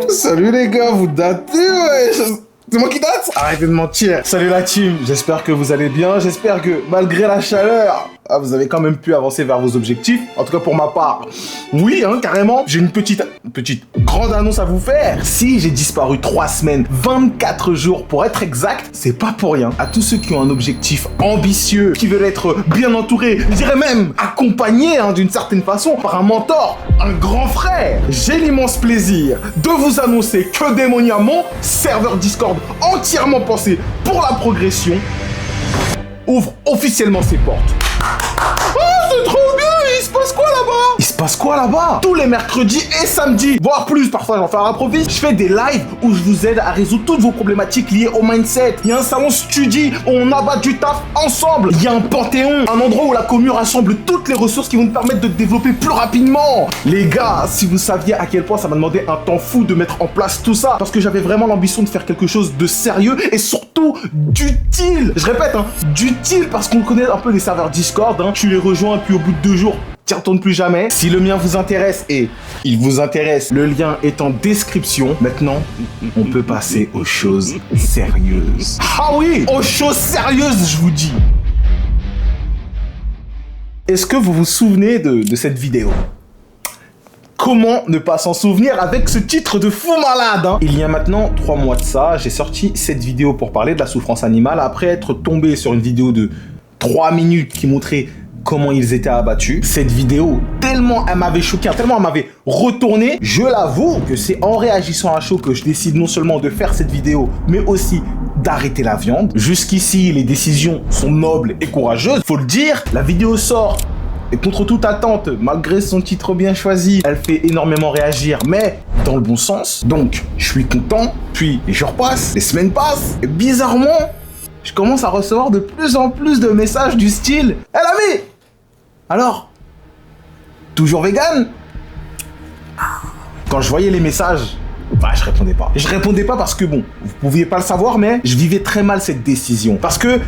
Salut les gars, vous datez, ouais. C'est moi qui date? Arrêtez de mentir. Salut la team, j'espère que vous allez bien. J'espère que malgré la chaleur, vous avez quand même pu avancer vers vos objectifs. En tout cas pour ma part, oui, carrément. J'ai une petite grande annonce à vous faire. Si j'ai disparu 3 semaines, 24 jours pour être exact, c'est pas pour rien. À tous ceux qui ont un objectif ambitieux, qui veulent être bien entourés, je dirais même accompagnés d'une certaine façon par un mentor, un grand frère, j'ai l'immense plaisir de vous annoncer que Démonia, mon serveur Discord entièrement pensé pour la progression, ouvre officiellement ses portes. Oh, c'est trop bien! Il se passe quoi là-bas? Il se passe quoi là-bas? Tous les mercredis et samedis, voire plus, parfois j'en fais à l'improviste, je fais des lives où je vous aide à résoudre toutes vos problématiques liées au mindset. Il y a un salon study où on abat du taf ensemble. Il y a un panthéon, un endroit où la commu rassemble toutes les ressources qui vont nous permettre de développer plus rapidement. Les gars, si vous saviez à quel point ça m'a demandé un temps fou de mettre en place tout ça, parce que j'avais vraiment l'ambition de faire quelque chose de sérieux et surtout d'utile. Je répète, d'utile, parce qu'on connaît un peu les serveurs Discord, tu les rejoins puis au bout de 2 jours, t'y retournes plus jamais. Si le mien vous intéresse, et il vous intéresse, le lien est en description. Maintenant, on peut passer aux choses sérieuses. Ah oui, aux choses sérieuses, je vous dis. Est-ce que vous vous souvenez de cette vidéo? Comment ne pas s'en souvenir avec ce titre de fou malade, Il y a maintenant 3 mois de ça, j'ai sorti cette vidéo pour parler de la souffrance animale après être tombé sur une vidéo de 3 minutes qui montrait comment ils étaient abattus. Cette vidéo, tellement elle m'avait choqué, tellement elle m'avait retourné, je l'avoue que c'est en réagissant à chaud que je décide non seulement de faire cette vidéo, mais aussi d'arrêter la viande. Jusqu'ici, les décisions sont nobles et courageuses. Faut le dire, la vidéo sort et contre toute attente, malgré son titre bien choisi, elle fait énormément réagir, mais dans le bon sens. Donc, je suis content, puis les jours passent, les semaines passent, et bizarrement, je commence à recevoir de plus en plus de messages du style « Hé l'ami, alors, toujours vegan ?» Quand je voyais les messages, je répondais pas. Je répondais pas parce que bon, vous pouviez pas le savoir, mais je vivais très mal cette décision. Parce que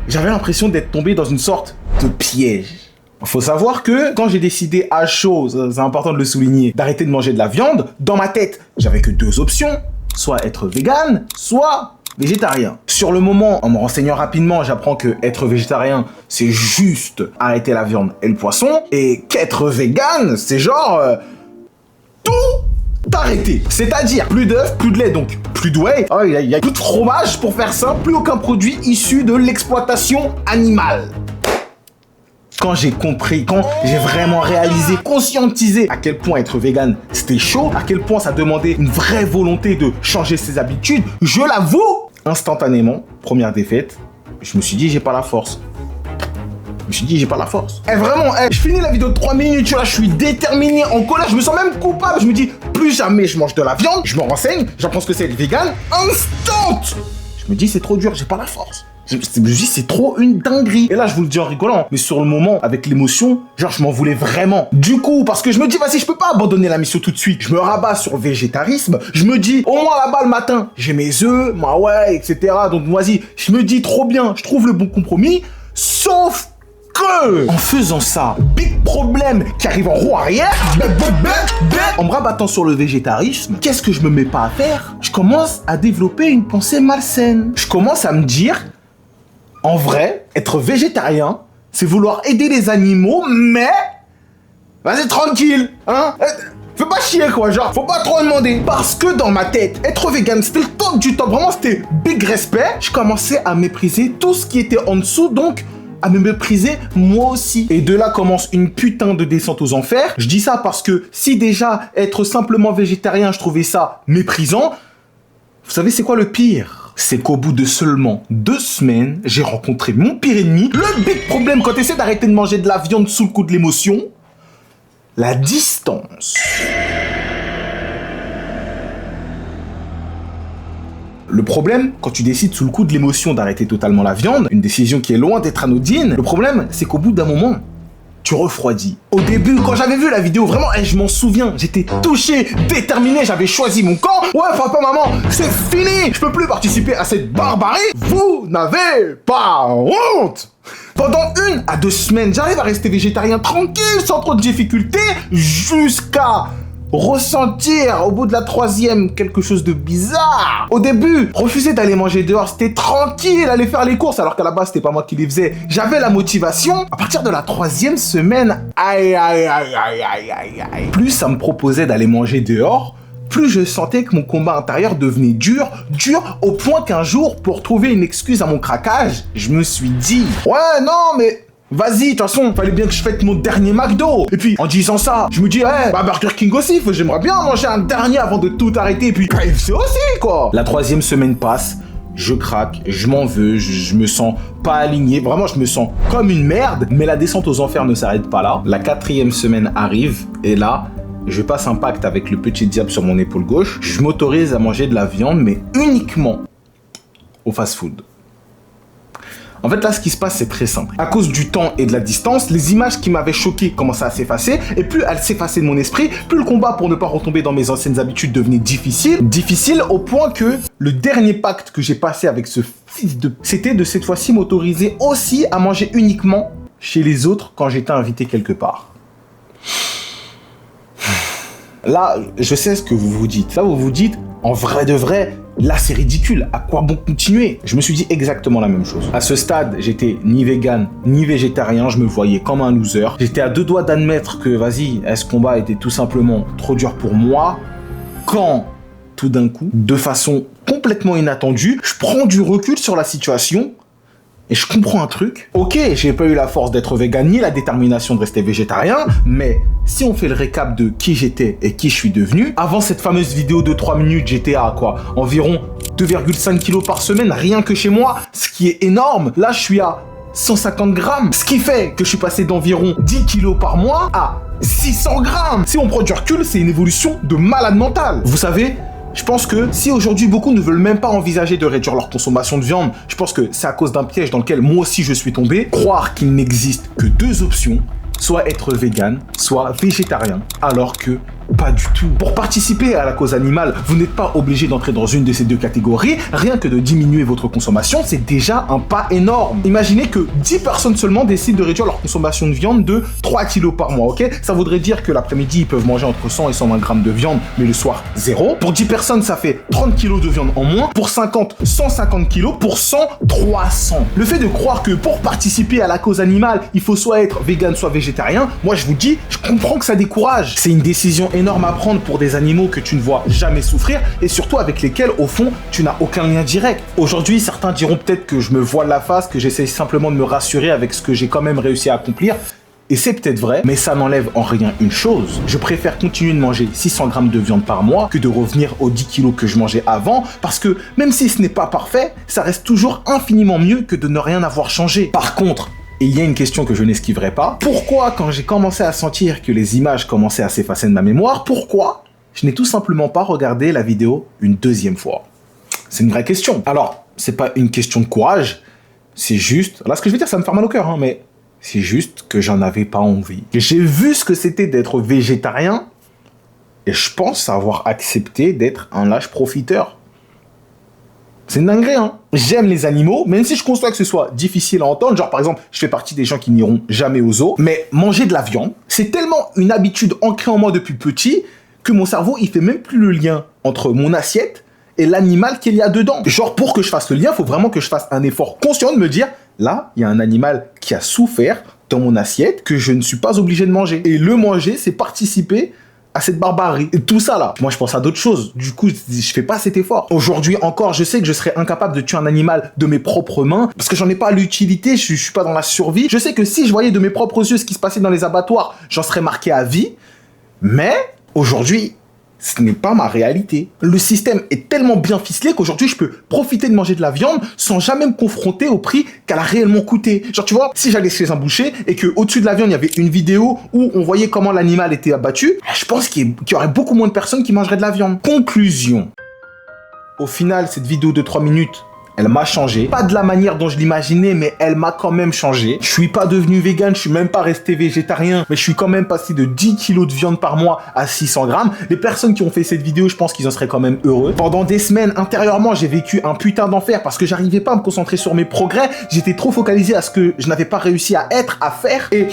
j'avais l'impression d'être tombé dans une sorte de piège. Faut savoir que quand j'ai décidé à chaud, c'est important de le souligner, d'arrêter de manger de la viande, dans ma tête, j'avais que 2 options. Soit être vegan, soit végétarien. Sur le moment, en me renseignant rapidement, j'apprends que être végétarien, c'est juste arrêter la viande et le poisson, et qu'être vegan, c'est genre tout arrêter. C'est-à-dire plus d'œufs, plus de lait, donc plus de whey, il y a plus de fromage pour faire simple, plus aucun produit issu de l'exploitation animale. Quand j'ai compris, quand j'ai vraiment réalisé, conscientisé à quel point être vegan c'était chaud, à quel point ça demandait une vraie volonté de changer ses habitudes, je l'avoue, instantanément, première défaite, je me suis dit j'ai pas la force. Vraiment, je finis la vidéo de 3 minutes, je suis déterminé, en colère, je me sens même coupable, je me dis plus jamais je mange de la viande, je me renseigne, j'apprends ce que c'est être vegan, instant. Je me dis c'est trop dur, j'ai pas la force. Je me dis c'est trop une dinguerie. Et là je vous le dis en rigolant, mais sur le moment, avec l'émotion, genre je m'en voulais vraiment. Du coup, parce que je me dis vas-y, je peux pas abandonner la mission tout de suite. Je me rabats sur le végétarisme. Je me dis au moins là-bas le matin, j'ai mes œufs, etc. Donc vas-y, je me dis trop bien, je trouve le bon compromis. Sauf que en faisant ça, big problème qui arrive en roue arrière, en me rabattant sur le végétarisme, qu'est-ce que je me mets pas à faire? Je commence à développer une pensée malsaine. Je commence à me dire en vrai, être végétarien, c'est vouloir aider les animaux, mais vas-y tranquille, fais pas chier quoi, genre, faut pas trop demander. Parce que dans ma tête, être vegan, c'était le top du top, vraiment c'était big respect. Je commençais à mépriser tout ce qui était en dessous, donc à me mépriser moi aussi. Et de là commence une putain de descente aux enfers. Je dis ça parce que si déjà être simplement végétarien, je trouvais ça méprisant, vous savez c'est quoi le pire? C'est qu'au bout de seulement 2 semaines, j'ai rencontré mon pire ennemi. Le big problème quand tu essaies d'arrêter de manger de la viande sous le coup de l'émotion, la distance. Le problème, quand tu décides sous le coup de l'émotion d'arrêter totalement la viande, une décision qui est loin d'être anodine, le problème, c'est qu'au bout d'un moment, tu refroidis. Au début, quand j'avais vu la vidéo, vraiment, je m'en souviens, j'étais touché, déterminé, j'avais choisi mon camp. Ouais, papa, maman, c'est fini, je peux plus participer à cette barbarie. Vous n'avez pas honte. Pendant 1 à 2 semaines, j'arrive à rester végétarien tranquille, sans trop de difficultés, jusqu'à ressentir au bout de la 3e quelque chose de bizarre. Au début, refuser d'aller manger dehors, c'était tranquille, aller faire les courses, alors qu'à la base, c'était pas moi qui les faisais. J'avais la motivation. À partir de la 3e semaine, aïe. Plus ça me proposait d'aller manger dehors, plus je sentais que mon combat intérieur devenait dur au point qu'un jour, pour trouver une excuse à mon craquage, je me suis dit, ouais, non, mais vas-y, de toute façon, fallait bien que je fête mon dernier McDo. Et puis, en disant ça, je me dis, Burger King aussi, j'aimerais bien manger un dernier avant de tout arrêter. Et puis, KFC aussi, quoi. La 3e semaine passe, je craque, je m'en veux, je me sens pas aligné. Vraiment, je me sens comme une merde. Mais la descente aux enfers ne s'arrête pas là. La 4e semaine arrive, et là, je passe un pacte avec le petit diable sur mon épaule gauche. Je m'autorise à manger de la viande, mais uniquement au fast-food. En fait, là, ce qui se passe, c'est très simple. À cause du temps et de la distance, les images qui m'avaient choqué commençaient à s'effacer. Et plus elles s'effaçaient de mon esprit, plus le combat pour ne pas retomber dans mes anciennes habitudes devenait difficile. Difficile au point que le dernier pacte que j'ai passé avec ce fils de... C'était de cette fois-ci m'autoriser aussi à manger uniquement chez les autres quand j'étais invité quelque part. Là, je sais ce que vous vous dites. Là, vous vous dites, en vrai de vrai, là, c'est ridicule. À quoi bon continuer? Je me suis dit exactement la même chose. À ce stade, j'étais ni vegan, ni végétarien. Je me voyais comme un loser. J'étais à 2 doigts d'admettre que, vas-y, ce combat était tout simplement trop dur pour moi. Quand, tout d'un coup, de façon complètement inattendue, je prends du recul sur la situation. Et je comprends un truc. Ok, j'ai pas eu la force d'être vegan ni la détermination de rester végétarien, mais si on fait le récap de qui j'étais et qui je suis devenu, avant cette fameuse vidéo de 3 minutes, j'étais à quoi? Environ 2,5 kilos par semaine, rien que chez moi, ce qui est énorme. Là, je suis à 150 grammes, ce qui fait que je suis passé d'environ 10 kilos par mois à 600 grammes. Si on prend du recul, c'est une évolution de malade mental. Vous savez, je pense que si aujourd'hui beaucoup ne veulent même pas envisager de réduire leur consommation de viande, je pense que c'est à cause d'un piège dans lequel moi aussi je suis tombé. Croire qu'il n'existe que 2 options, soit être vegan, soit végétarien, alors que pas du tout. Pour participer à la cause animale, vous n'êtes pas obligé d'entrer dans une de ces 2 catégories. Rien que de diminuer votre consommation, c'est déjà un pas énorme. Imaginez que 10 personnes seulement décident de réduire leur consommation de viande de 3 kilos par mois, ok? Ça voudrait dire que l'après-midi, ils peuvent manger entre 100 et 120 grammes de viande, mais le soir, 0. Pour 10 personnes, ça fait 30 kilos de viande en moins. Pour 50, 150 kilos. Pour 100, 300. Le fait de croire que pour participer à la cause animale, il faut soit être vegan, soit végétarien, moi je vous dis, je comprends que ça décourage. C'est une décision énorme à prendre pour des animaux que tu ne vois jamais souffrir et surtout avec lesquels, au fond, tu n'as aucun lien direct. Aujourd'hui, certains diront peut-être que je me voile la face, que j'essaie simplement de me rassurer avec ce que j'ai quand même réussi à accomplir. Et c'est peut-être vrai, mais ça n'enlève en rien une chose. Je préfère continuer de manger 600 grammes de viande par mois que de revenir aux 10 kilos que je mangeais avant, parce que même si ce n'est pas parfait, ça reste toujours infiniment mieux que de ne rien avoir changé. Par contre, et il y a une question que je n'esquiverai pas. Pourquoi, quand j'ai commencé à sentir que les images commençaient à s'effacer de ma mémoire, pourquoi je n'ai tout simplement pas regardé la vidéo une 2e fois? C'est une vraie question. Alors, c'est pas une question de courage, c'est juste... Là, ce que je vais dire, ça me fait mal au cœur, hein, mais c'est juste que j'en avais pas envie. J'ai vu ce que c'était d'être végétarien, et je pense avoir accepté d'être un lâche profiteur. C'est une dinguerie, hein. J'aime les animaux, même si je conçois que ce soit difficile à entendre. Genre, par exemple, je fais partie des gens qui n'iront jamais au zoo. Mais manger de la viande, c'est tellement une habitude ancrée en moi depuis petit que mon cerveau, il fait même plus le lien entre mon assiette et l'animal qu'il y a dedans. Genre, pour que je fasse le lien, il faut vraiment que je fasse un effort conscient de me dire, là, il y a un animal qui a souffert dans mon assiette que je ne suis pas obligé de manger. Et le manger, c'est participer à cette barbarie. Et tout ça là, moi je pense à d'autres choses. Du coup, je fais pas cet effort. Aujourd'hui encore, je sais que je serais incapable de tuer un animal de mes propres mains parce que j'en ai pas l'utilité, je suis pas dans la survie. Je sais que si je voyais de mes propres yeux ce qui se passait dans les abattoirs, j'en serais marqué à vie. Mais aujourd'hui, ce n'est pas ma réalité. Le système est tellement bien ficelé qu'aujourd'hui, je peux profiter de manger de la viande sans jamais me confronter au prix qu'elle a réellement coûté. Genre, tu vois, si j'allais chez un boucher et qu'au-dessus de la viande, il y avait une vidéo où on voyait comment l'animal était abattu, je pense qu'il y aurait beaucoup moins de personnes qui mangeraient de la viande. Conclusion. Au final, cette vidéo de 3 minutes, elle m'a changé. Pas de la manière dont je l'imaginais, mais elle m'a quand même changé. Je suis pas devenu vegan, je suis même pas resté végétarien, mais je suis quand même passé de 10 kilos de viande par mois à 600 grammes. Les personnes qui ont fait cette vidéo, je pense qu'ils en seraient quand même heureux. Pendant des semaines, intérieurement, j'ai vécu un putain d'enfer parce que j'arrivais pas à me concentrer sur mes progrès. J'étais trop focalisé à ce que je n'avais pas réussi à être, à faire. Et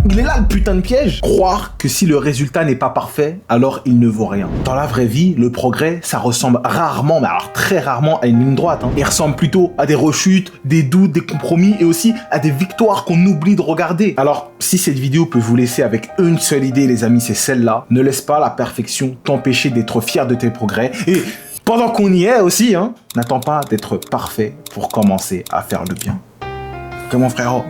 Il est là le putain de piège. Croire que si le résultat n'est pas parfait, alors il ne vaut rien. Dans la vraie vie, le progrès, ça ressemble rarement, mais alors très rarement à une ligne droite. Il ressemble plutôt à des rechutes, des doutes, des compromis et aussi à des victoires qu'on oublie de regarder. Alors, si cette vidéo peut vous laisser avec une seule idée, les amis, c'est celle-là. Ne laisse pas la perfection t'empêcher d'être fier de tes progrès. Et pendant qu'on y est aussi, n'attends pas d'être parfait pour commencer à faire le bien. Comme mon frérot.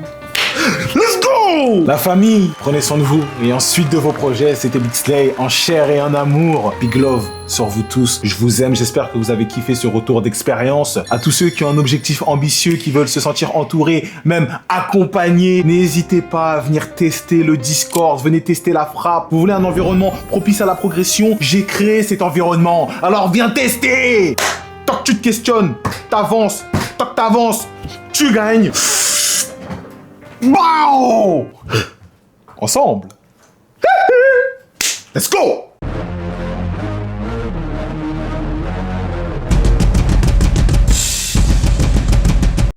Let's go! La famille, prenez soin de vous. Et ensuite de vos projets, c'était Big Slay en chair et en amour. Big love sur vous tous. Je vous aime, j'espère que vous avez kiffé ce retour d'expérience. À tous ceux qui ont un objectif ambitieux, qui veulent se sentir entourés, même accompagnés, n'hésitez pas à venir tester le Discord, venez tester la frappe. Vous voulez un environnement propice à la progression? J'ai créé cet environnement. Alors viens tester! Tant que tu te questionnes, t'avances. Tant que t'avances, tu gagnes. Wow! Ensemble. Let's go!